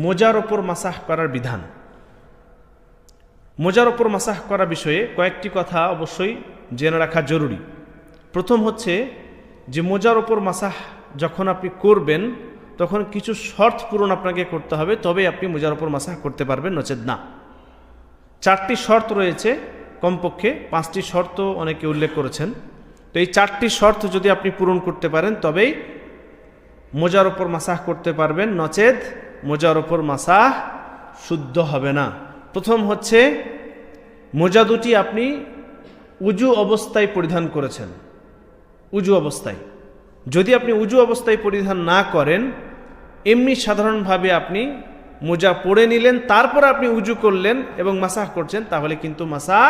মোজার ওপর মাসাহ করার বিধান। মোজার ওপর মাসাহ করা বিষয়ে কয়েকটি কথা অবশ্যই জেনে রাখা জরুরি। প্রথম হচ্ছে যে মোজার ওপর মাসাহ যখন আপনি করবেন তখন কিছু শর্ত পূরণ আপনাকে করতে হবে, তবে আপনি মোজার ওপর মাসাহ করতে পারবেন, নচেত না। 4টি শর্ত রয়েছে, কমপক্ষে 5টি শর্ত অনেকে উল্লেখ করেছেন। তো এই 4টি শর্ত যদি আপনি পূরণ করতে পারেন তবেই মোজার ওপর মাসাহ করতে পারবেন, নচেত মোজার ওপর মাসাহ শুদ্ধ হবে না। প্রথম হচ্ছে মোজা দুটি আপনি উজু অবস্থায় পরিধান করেছেন। উজু অবস্থায়, যদি আপনি উজু অবস্থায় পরিধান না করেন, এমনি সাধারণভাবে আপনি মোজা পরে নিলেন, তারপর আপনি উজু করলেন এবং মাসাহ করছেন, তাহলে কিন্তু মাসাহ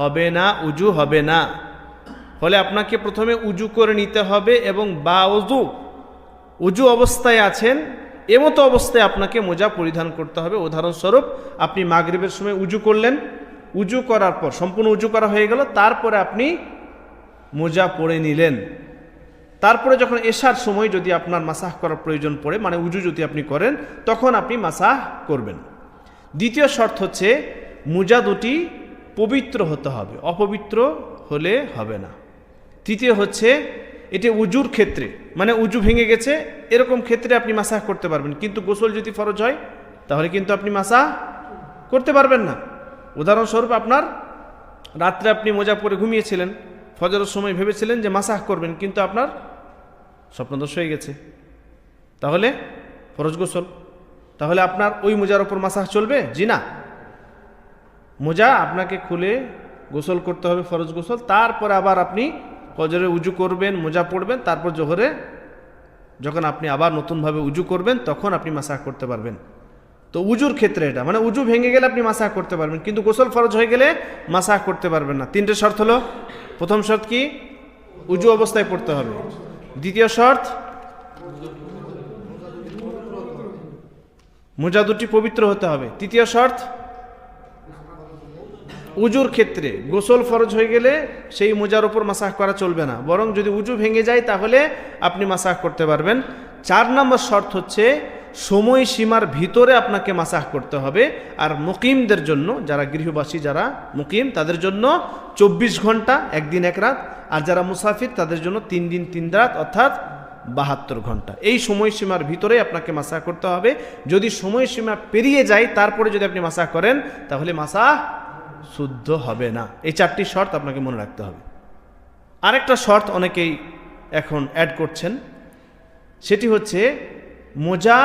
হবে না, উজু হবে না। ফলে আপনাকে প্রথমে উজু করে নিতে হবে এবং উজু অবস্থায় আছেন এমতো অবস্থায় আপনাকে মোজা পরিধান করতে হবে। উদাহরণস্বরূপ, আপনি মাগরিবের সময় উজু করলেন, উজু করার পর সম্পূর্ণ উজু করা হয়ে গেল, তারপরে আপনি মোজা পরে নিলেন। তারপরে যখন এশার সময় যদি আপনার মাসাহ করার প্রয়োজন পড়ে, মানে উজু যদি আপনি করেন, তখন আপনি মাসাহ করবেন। দ্বিতীয় শর্ত হচ্ছে মোজা দুটি পবিত্র হতে হবে, অপবিত্র হলে হবে না। তৃতীয় হচ্ছে এটি উজুর ক্ষেত্রে, মানে উজু ভেঙে গেছে এরকম ক্ষেত্রে আপনি মাসাহ করতে পারবেন, কিন্তু গোসল যদি ফরজ হয় তাহলে কিন্তু আপনি মাসাহ করতে পারবেন না। উদাহরণস্বরূপ, আপনার রাত্রে আপনি মোজা পরে ঘুমিয়েছিলেন, ফজরের সময় ভেবেছিলেন যে মাসাহ করবেন, কিন্তু আপনার স্বপ্নদোষ হয়ে গেছে, তাহলে ফরজ গোসল, তাহলে আপনার ওই মোজার ওপর মাসাহ চলবে? জি না, মোজা আপনাকে খুলে গোসল করতে হবে, ফরজ গোসল। তারপরে আবার আপনি ফজরে উজু করবেন, মোজা পড়বেন, তারপর জোহরে যখন আপনি আবার নতুনভাবে উজু করবেন তখন আপনি মাসাহ করতে পারবেন। তো উজুর ক্ষেত্রে এটা, মানে উজু ভেঙে গেলে আপনি মাসাহ করতে পারবেন, কিন্তু গোসল ফরজ হয়ে গেলে মাসাহ করতে পারবেন না। 3টে শর্ত হলো, প্রথম শর্ত কি? উজু অবস্থায় পড়তে হবে। দ্বিতীয় শর্ত, মোজা দুটি পবিত্র হতে হবে। তৃতীয় শর্ত, উজুর ক্ষেত্রে গোসল ফরজ হয়ে গেলে সেই মোজার উপর মাসাহ করা চলবে না, বরং যদি উজু ভেঙে যায় তাহলে আপনি মাসাহ করতে পারবেন। 4 নম্বর শর্ত হচ্ছে সময়সীমার ভিতরে আপনাকে মাসাহ করতে হবে। আর মুকিমদের জন্য, যারা গৃহবাসী, যারা মুকিম, তাদের জন্য 24 ঘন্টা, 1 দিন 1 রাত। আর যারা মুসাফির তাদের জন্য 3 দিন 3 রাত, অর্থাৎ 72 ঘন্টা। এই সময়সীমার ভিতরে আপনাকে মাসাহ করতে হবে। যদি সময়সীমা পেরিয়ে যায় তারপরে যদি আপনি মাসাহ করেন তাহলে মাসাহ শুদ্ধ হবে না। এই 4টি শর্ত আপনাকে মনে রাখতে হবে। আরেকটা শর্ত অনেকেই এখন অ্যাড করছেন, সেটি হচ্ছে মোজা